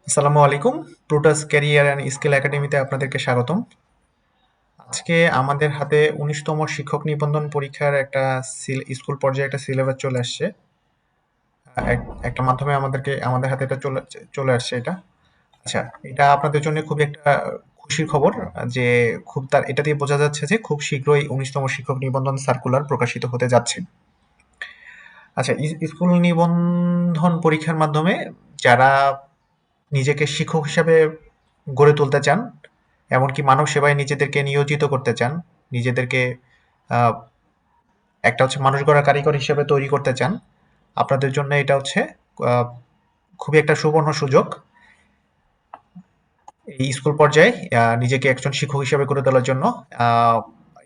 আসসালামু আলাইকুম। প্রুটাস career and skill একাডেমিতে আপনাদেরকে স্বাগতম। আজকে আমাদের হাতে ১৯তম শিক্ষক নিবন্ধন পরীক্ষার একটা স্কুল পর্যায়ে একটা সিলেবাস চলে আসছে। একটা মাধ্যমে আমাদের হাতে এটা চলে আসছে এটা। আচ্ছা, এটা আপনাদের জন্য খুবই একটা খুশির খবর যে এটা দিয়ে বোঝা যাচ্ছে যে খুব শীঘ্রই ১৯তম শিক্ষক নিবন্ধন সার্কুলার প্রকাশিত হতে যাচ্ছে। আচ্ছা, স্কুল নিবন্ধন পরীক্ষার মাধ্যমে যারা নিজেকে শিক্ষক হিসাবে গড়ে তুলতে চান, এমনকি মানব সেবায় নিজেদেরকে নিয়োজিত করতে চান, নিজেদেরকে আহ, একটা হচ্ছে মানুষ গড়া কারিগর হিসেবে তৈরি করতে চান, আপনাদের জন্য এটা হচ্ছে আহ, খুবই একটা সুবর্ণ সুযোগ এই স্কুল পর্যায়ে নিজেকে একজন শিক্ষক হিসেবে গড়ে তোলার জন্য। আহ,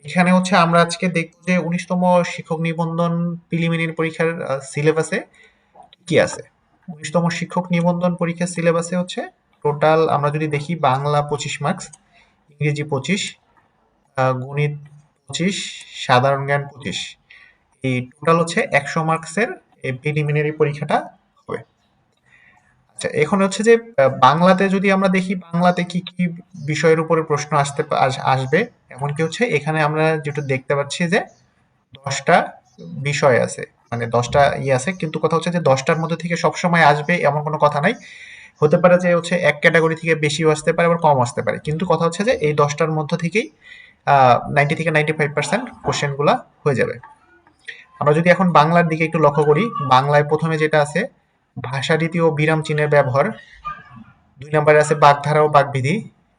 এখানে হচ্ছে আমরা আজকে দেখব যে ১৯তম শিক্ষক নিবন্ধন প্রিলিমিনারি পরীক্ষার সিলেবাসে কি আছে। ১৯তম শিক্ষক নিবন্ধন পরীক্ষার সিলেবাসে হচ্ছে টোটাল আমরা যদি দেখি বাংলা 25 মার্কস, ইংরেজি 25, গণিত 25, সাধারণ জ্ঞান 25। এই টোটাল হচ্ছে 100 মার্কসের এই প্রিলিমিনারি পরীক্ষাটা হবে। আচ্ছা, এখন হচ্ছে যে বাংলাতে যদি আমরা দেখি বাংলাতে কি কি বিষয়ের উপরে প্রশ্ন আসবে, এমনকি হচ্ছে এখানে আমরা যেটা দেখতে পাচ্ছি যে 10টা বিষয় আছে, মানে 10টা আছে, কিন্তু কথা হচ্ছে যে 10টার মধ্যে থেকে সবসময় আসবে এমন কোনো কথা নাই। হতে পারে যে হচ্ছে এক ক্যাটাগরি থেকে বেশিও আসতে পারে, আবার কম আসতে পারে, কিন্তু কথা হচ্ছে যে এই 10টার মধ্যে থেকেই 90 থেকে 95% কোশ্চেন গুলা হয়ে যাবে। আমরা যদি এখন বাংলার দিকে একটু লক্ষ্য করি, বাংলায় প্রথমে যেটা আছে ভাষারীতি ও বিরাম চিহ্নের ব্যবহার, 2 নম্বরে আছে বাগধারা ও বাগবিধি,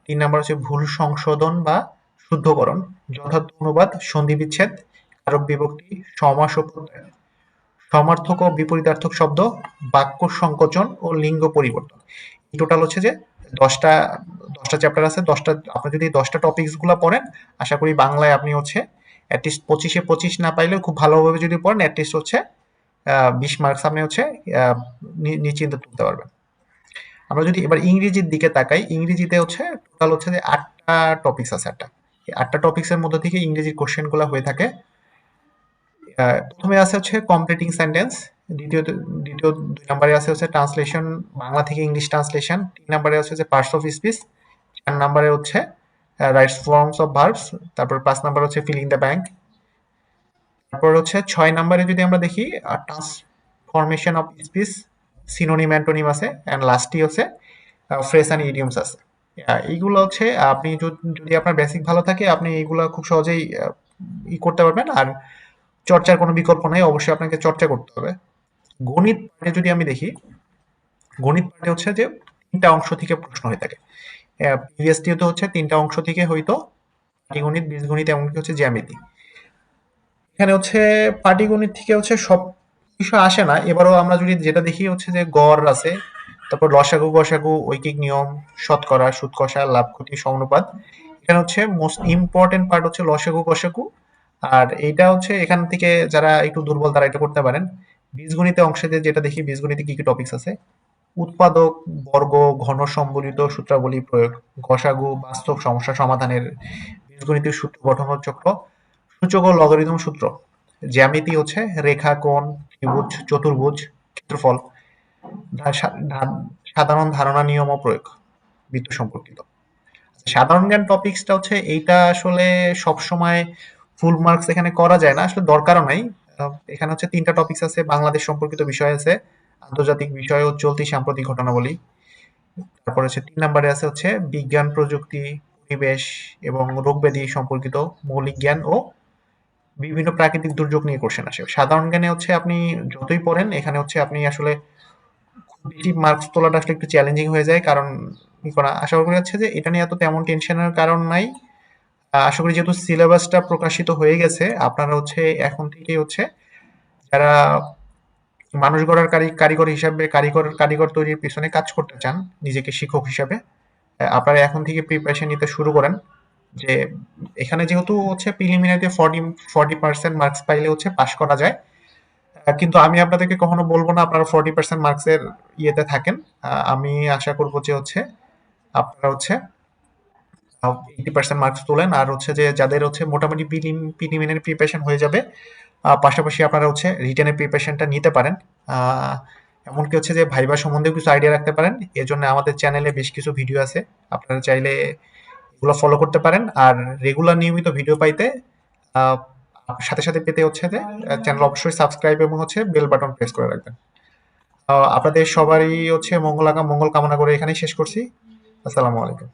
3 নম্বর হচ্ছে ভুল সংশোধন বা শুদ্ধকরণ, যথার্থ অনুবাদ, সন্ধি বিচ্ছেদ, কারক বিভক্তি, সমাস ও প্রত্যয়, সমার্থক ও বিপরীতার্থক শব্দ, বাক্য সংকোচন ও লিঙ্গ পরিবর্তন। এই টোটাল হচ্ছে যে 10টা 10টা চ্যাপ্টার আছে। 10টা আপনি যদি 10টা টপিকস গুলা পড়েন, আশা করি বাংলায় আপনি হচ্ছে অ্যাটলিস্ট 25-এ 25 না পাইলেও খুব ভালোভাবে যদি পড়েন, অ্যাটলিস্ট হচ্ছে 20 মার্কস আপনি হচ্ছে নিশ্চিন্তে তুলতে পারবেন। আমরা যদি এবার ইংরেজির দিকে তাকাই, ইংরেজিতে হচ্ছে টোটাল হচ্ছে যে 8টা টপিকস আছে। 8টা, এই 8টা টপিক্সের মধ্যে থেকে ইংরেজির কোশ্চেন গুলা হয়ে থাকে। প্রথমে আছে হচ্ছে কমপ্লিটিং সেন্টেন্স, দ্বিতীয় দ্বিতীয় 2 নম্বরে আছে হচ্ছে ট্রান্সলেশন, বাংলা থেকে ইংলিশ ট্রান্সলেশন, 3 নম্বরে আছে হচ্ছে পার্টস অফ স্পিচ, 4 নম্বরে হচ্ছে রাইটস ফর্মস অফ ভার্বস, তারপর 5 নম্বর হচ্ছে ফিলিং দ্য ব্যাংক, তারপর হচ্ছে 6 নম্বরে যদি আমরা দেখি transformation of speech, synonym antonym আছে, অ্যান্ড লাস্টই হচ্ছে ফ্রেজ অ্যান্ড ইডিয়মস আছে। এইগুলো হচ্ছে আপনি যদি আপনার বেসিক ভালো থাকে, আপনি এইগুলা খুব সহজেই করতে পারবেন। আর চর্চার কোনো বিকল্প নাই, অবশ্যই আপনাকে চর্চা করতে হবে। গণিত পার্টে যদি আমি দেখি, গণিত পার্টে হচ্ছে যে 3টা অংশ থেকে প্রশ্ন হয়ে থাকে। প্রিভিয়াসলি তো হচ্ছে 3টা অংশ থেকে হইতো, পাটিগণিত, বীজগণিত, এমনকি হচ্ছে জ্যামিতি। এখানে হচ্ছে পাটিগণিত থেকে হচ্ছে সব বিষয় আসে না। এবারও আমরা যদি যেটা দেখি হচ্ছে যে গড় আছে, তারপর লসাগু গসাগু, ঐকিক নিয়ম, শতকরা, সুদ কষা, লাভ ক্ষতি, সমানুপাত। এখানে হচ্ছে মোস্ট ইম্পর্টেন্ট পার্ট হচ্ছে লসাগু গসাগু। আর এইটা হচ্ছে এখান থেকে যারা একটু দুর্বল তারা এটা করতে পারেন। বীজগণিতে অংশে যেটা দেখি, বীজগণিতে কি কি টপিকস আছে: উৎপাদক, বর্গ, ঘন সম্বলিত সূত্রাবলী প্রয়োগ, গসাগু বাস্তব সমস্যা সমাধানের বীজগণিতের সূত্র গঠন ও চক্র, সূচক ও লগারিদম সূত্র, জ্যামিতি হচ্ছে রেখা, কোণ, ত্রিভুজ, চতুর্ভুজ, ক্ষেত্রফল, সাধারণ ধারণা, নিয়ম ও প্রয়োগ, বৃত্ত সম্পর্কিত। সাধারণ জ্ঞান টপিকসটা হচ্ছে এইটা আসলে সব সময় ফুল মার্কস এখানে করা যায় না, আসলে দরকারও নাই। এখানে হচ্ছে 3টা টপিকস আছে, বাংলাদেশ সম্পর্কিত বিষয় আছে, আন্তর্জাতিক বিষয় ও চলতি সাম্প্রতিক ঘটনাবলী। তারপর হচ্ছে 3 নম্বরে আছে হচ্ছে বিজ্ঞান, প্রযুক্তি, পরিবেশ এবং রোগ ব্যাধি সম্পর্কিত মৌলিক জ্ঞান ও বিভিন্ন প্রাকৃতিক দুর্যোগ নিয়ে কোশ্চেন আসে। সাধারণ জ্ঞানে হচ্ছে আপনি যতই পড়েন, এখানে হচ্ছে আপনি আসলে খুব বেশি মার্কস তোলাটা আসলে একটু চ্যালেঞ্জিং হয়ে যায়, কারণ আশা করি হচ্ছে যে এটা নিয়ে এত তেমন টেনশনের কারণ নাই। আশা করি যেহেতু সিলেবাসটা প্রকাশিত হয়ে গেছে, আপনারা হচ্ছে এখন থেকে হচ্ছে যারা মানুষ গড়ার কারিগর হিসাবে কারিগর তৈরির পিছনে কাজ করতে চান নিজেকে শিক্ষক হিসাবে, আপনারা এখন থেকে প্রিপারেশন নিতে শুরু করেন। যে এখানে যেহেতু হচ্ছে প্রিলিমিনারিতে 40% মার্কস পাইলে হচ্ছে পাশ করা যায়, কিন্তু আমি আপনাদেরকে কখনো বলবো না আপনারা 40% মার্কসের ইয়েতে থাকেন। আমি আশা করবো যে হচ্ছে আপনারা হচ্ছে 80% মার্কস তোলেন, আর হচ্ছে যে যাদের হচ্ছে মোটামুটি প্রিলিমিনারি প্রিপারেশন হয়ে যাবে, পাশাপাশি আপনারা হচ্ছে রিটেনের প্রিপারেশনটা নিতে পারেন। আহ, এমনকি হচ্ছে যে ভাইবা সম্বন্ধেও কিছু আইডিয়া রাখতে পারেন। এর জন্য আমাদের চ্যানেলে বেশ কিছু ভিডিও আছে, আপনারা চাইলে এগুলো ফলো করতে পারেন। আর রেগুলার নিয়মিত ভিডিও পাইতে আহ, সাথে সাথে পেতে হচ্ছে যে চ্যানেল অবশ্যই সাবস্ক্রাইব এবং হচ্ছে বেল বাটন প্রেস করে রাখবেন। আপনাদের সবারই হচ্ছে মঙ্গল কামনা করে এখানেই শেষ করছি। আসসালামু আলাইকুম।